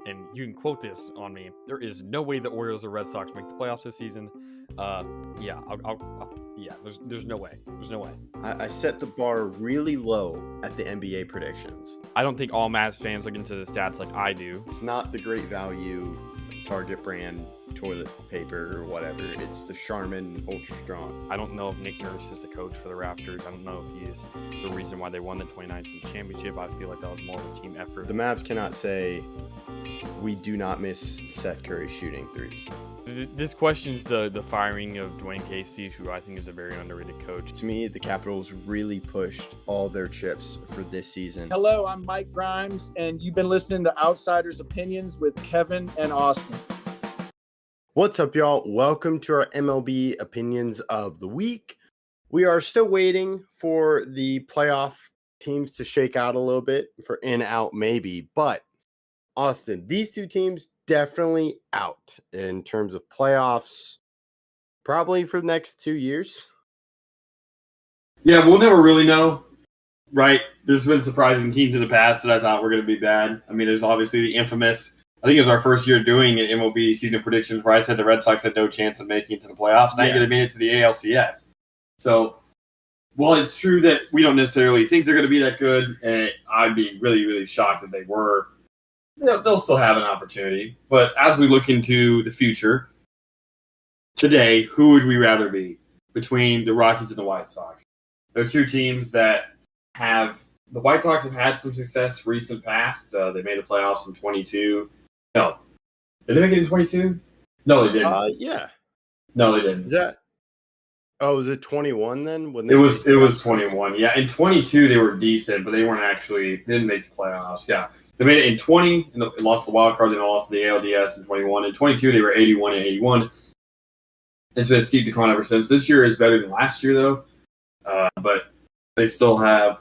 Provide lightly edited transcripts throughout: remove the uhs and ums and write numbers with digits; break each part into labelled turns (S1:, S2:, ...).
S1: and you can quote this on me. There is no way the Orioles or Red Sox make the playoffs this season. Yeah, yeah. There's no way. There's no way.
S2: I set the bar really low at the NBA predictions.
S1: I don't think all Mavs fans look into the stats like I do.
S2: It's not the great value Target brand toilet paper or whatever. It's the Charmin Ultra Strong.
S1: I don't know if Nick Nurse is the coach for the Raptors. I don't know if he's the reason why they won the 2019 championship. I feel like that was more of a team effort.
S2: The Mavs cannot say we do not miss Seth Curry shooting threes.
S1: This questions the firing of Dwayne Casey, who I think is a very underrated coach.
S2: To me, the Capitals really pushed all their chips for this season.
S3: Hello, I'm Mike Grimes, and you've been listening to Outsiders Opinions with Kevin and Austin.
S2: What's up, y'all? Welcome to our MLB Opinions of the Week. We are still waiting for the playoff teams to shake out a little bit for in, out, maybe. But, Austin, these two teams definitely out in terms of playoffs, probably for the next 2 years.
S4: Yeah, we'll never really know, right? There's been surprising teams in the past that I thought were going to be bad. I mean, there's obviously the infamous, I think it was our first year doing an MLB season predictions where I said the Red Sox had no chance of making it to the playoffs. And I think they made it to the ALCS. So, while it's true that we don't necessarily think they're going to be that good, and I'd be really, really shocked if they were, they'll still have an opportunity. But as we look into the future, today, who would we rather be between the Rockies and the White Sox? They're two teams that have – the White Sox have had some success recent past. They made the playoffs in 22. No. Did they make it in 22? No, they didn't.
S2: Yeah.
S4: No, they didn't.
S2: Is that – oh, was it 21 then? When
S4: it was 21. Yeah, in 22 they were decent, but they weren't actually – they didn't make the playoffs. Yeah. They made it in 20, and they lost the wild card, then lost the ALDS in 21. In 22, they were 81 and 81. It's been a steep decline ever since. This year is better than last year, though. But they still have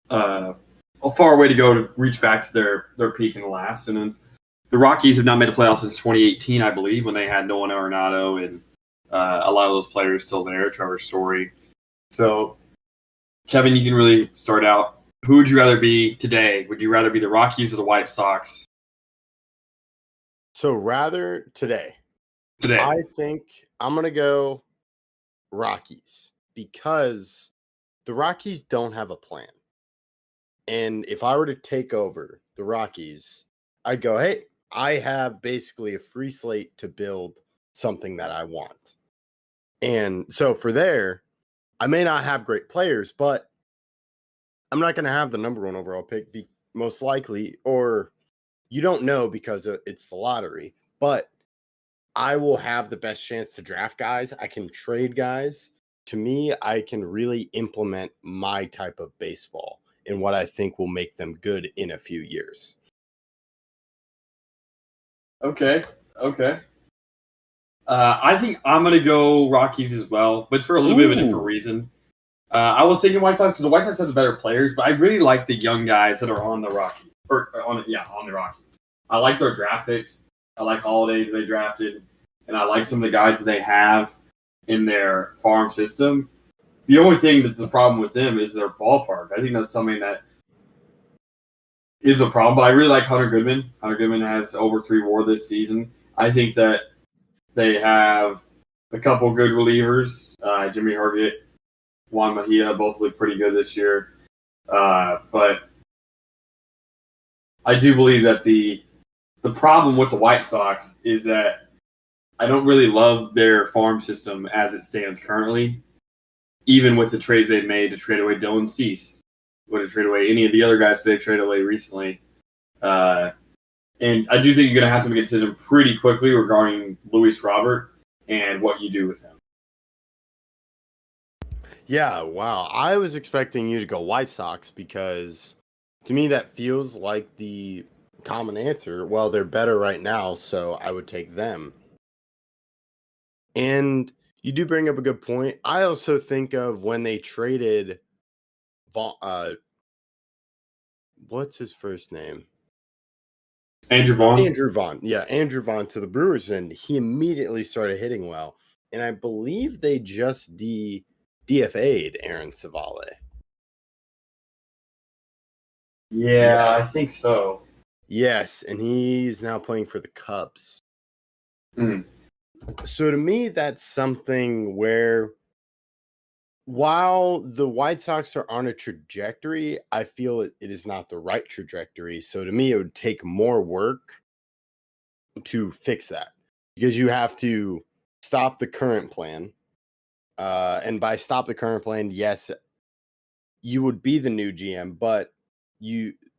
S4: a far way to go to reach back to their peak in the last. And then the Rockies have not made a playoff since 2018, I believe, when they had Nolan Arenado and a lot of those players still there, Trevor Story. So, Kevin, you can really start out. Who would you rather be today? Would you rather be the Rockies or the White Sox?
S2: So rather today. I think I'm going to go Rockies because the Rockies don't have a plan. And if I were to take over the Rockies, I'd go, hey, I have basically a free slate to build something that I want. And so for there, I may not have great players, but I'm not going to have the number one overall pick, most likely, or you don't know because it's the lottery, but I will have the best chance to draft guys. I can trade guys. To me, I can really implement my type of baseball and what I think will make them good in a few years.
S4: Okay. I think I'm going to go Rockies as well, but it's for a little bit of a different reason. I was thinking White Sox because the White Sox have the better players, but I really like the young guys that are on the Rockies. On the Rockies. I like their draft picks. I like Holiday that they drafted, and I like some of the guys that they have in their farm system. The only thing that's the problem with them is their ballpark. I think that's something that is a problem, but I really like Hunter Goodman. Hunter Goodman has over 3 WAR this season. I think that they have a couple good relievers. Jimmy Herget, Juan Mejia both look pretty good this year. But I do believe that the problem with the White Sox is that I don't really love their farm system as it stands currently, even with the trades they've made to trade away Dylan Cease, or to trade away any of the other guys they've traded away recently. And I do think you're going to have to make a decision pretty quickly regarding Luis Robert and what you do with him.
S2: Yeah, wow. I was expecting you to go White Sox because to me that feels like the common answer. Well, they're better right now, so I would take them. And you do bring up a good point. I also think of when they traded what's his first name?
S4: Andrew Vaughn.
S2: Yeah, Andrew Vaughn to the Brewers, and he immediately started hitting well. And I believe they just DFA'd Aaron Savale.
S4: Yeah, I think so.
S2: Yes, and he's now playing for the Cubs.
S4: Mm.
S2: So to me, that's something where while the White Sox are on a trajectory, I feel it is not the right trajectory. So to me, it would take more work to fix that because you have to stop the current plan. And by stop the current plan, yes, you would be the new GM, but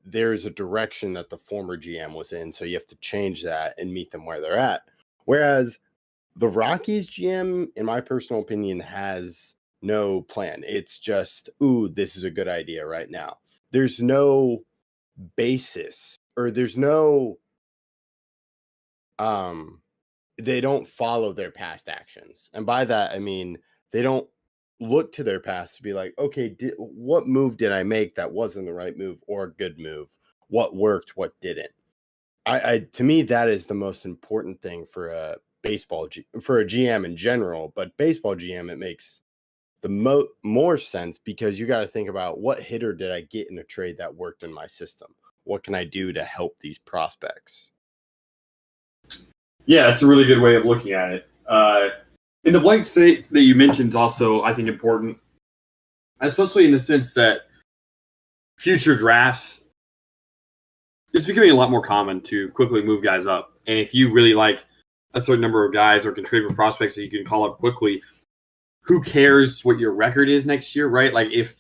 S2: there's a direction that the former GM was in. So you have to change that and meet them where they're at. Whereas the Rockies GM, in my personal opinion, has no plan. It's just, ooh, this is a good idea right now. There's no basis or there's no they don't follow their past actions. And by that I mean they don't look to their past to be like, okay, what move did I make that wasn't the right move or a good move? What worked, what didn't? I to me that is the most important thing for a for a GM in general, but baseball GM it makes the more sense because you got to think about what hitter did I get in a trade that worked in my system? What can I do to help these prospects?
S4: Yeah, that's a really good way of looking at it. In the blank state that you mentioned is also, I think, important, especially in the sense that future drafts, it's becoming a lot more common to quickly move guys up. And if you really like a certain number of guys or can trade for prospects that you can call up quickly, who cares what your record is next year, right? Like if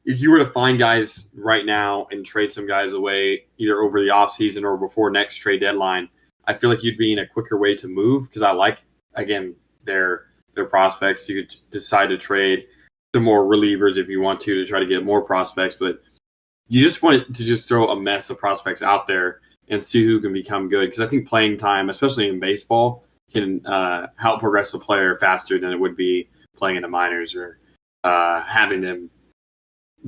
S4: you were to find guys right now and trade some guys away either over the offseason or before next trade deadline, I feel like you'd be in a quicker way to move because I like, again, their prospects. You could decide to trade some more relievers if you want to try to get more prospects, but you just want to just throw a mess of prospects out there and see who can become good. Because I think playing time, especially in baseball, can help progress a player faster than it would be playing in the minors or having them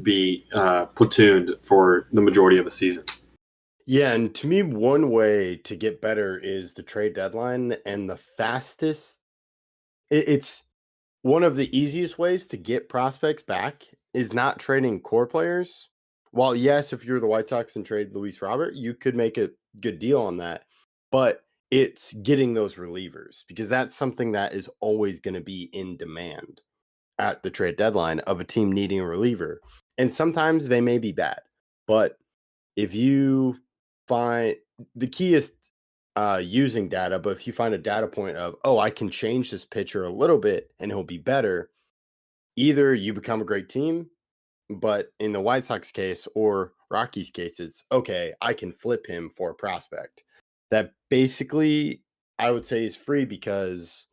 S4: be platooned for the majority of a season.
S2: Yeah, and to me, one way to get better is the trade deadline, and the fastest. It's one of the easiest ways to get prospects back is not trading core players. While yes, if you're the White Sox and trade Luis Robert, you could make a good deal on that, but it's getting those relievers because that's something that is always going to be in demand at the trade deadline of a team needing a reliever. And sometimes they may be bad, but if you find the key is using data, but if you find a data point of, oh, I can change this pitcher a little bit and he'll be better, either you become a great team, but in the White Sox case or Rockies case, it's okay, I can flip him for a prospect. That basically I would say is free because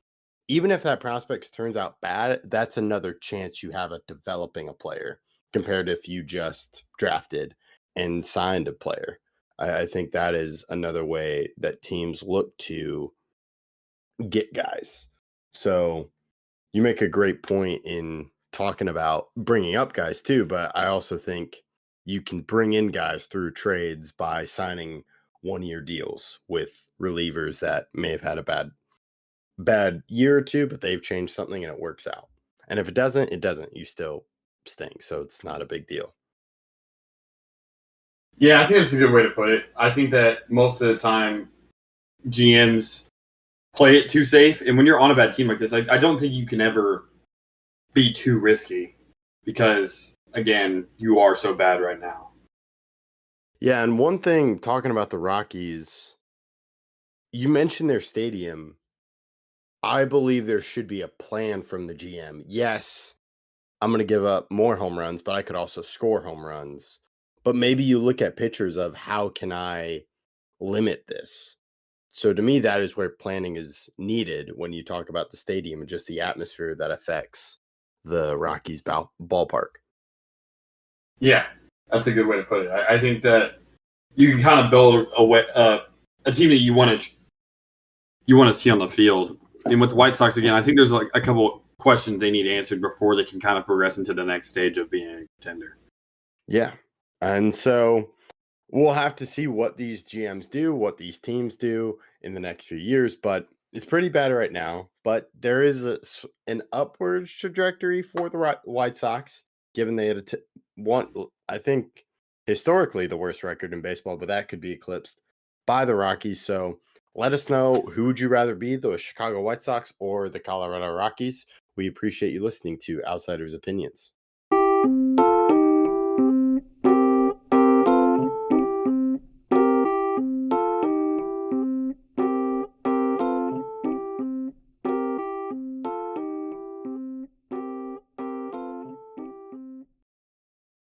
S2: even if that prospect turns out bad, that's another chance you have at developing a player compared to if you just drafted and signed a player. I think that is another way that teams look to get guys. So you make a great point in talking about bringing up guys too, but I also think you can bring in guys through trades by signing 1-year deals with relievers that may have had a bad year or two, but they've changed something and it works out. And if it doesn't, it doesn't. You still stink. So it's not a big deal.
S4: Yeah, I think that's a good way to put it. I think that most of the time GMs play it too safe. And when you're on a bad team like this, I don't think you can ever be too risky because, again, you are so bad right now.
S2: Yeah, and one thing talking about the Rockies, you mentioned their stadium. I believe there should be a plan from the GM. Yes, I'm going to give up more home runs, but I could also score home runs. But maybe you look at pictures of how can I limit this? So to me, that is where planning is needed when you talk about the stadium and just the atmosphere that affects the Rockies ballpark.
S4: Yeah, that's a good way to put it. I think that you can kind of build a team that you want to see on the field. And with the White Sox, again, I think there's like a couple questions they need answered before they can kind of progress into the next stage of being a contender.
S2: Yeah. And so we'll have to see what these GMs do, what these teams do in the next few years, but it's pretty bad right now. But there is an upward trajectory for the White Sox, given they had I think, historically the worst record in baseball, but that could be eclipsed. by the Rockies. So let us know, who would you rather be, the Chicago White Sox or the Colorado Rockies? We appreciate you listening to Outsiders Opinions.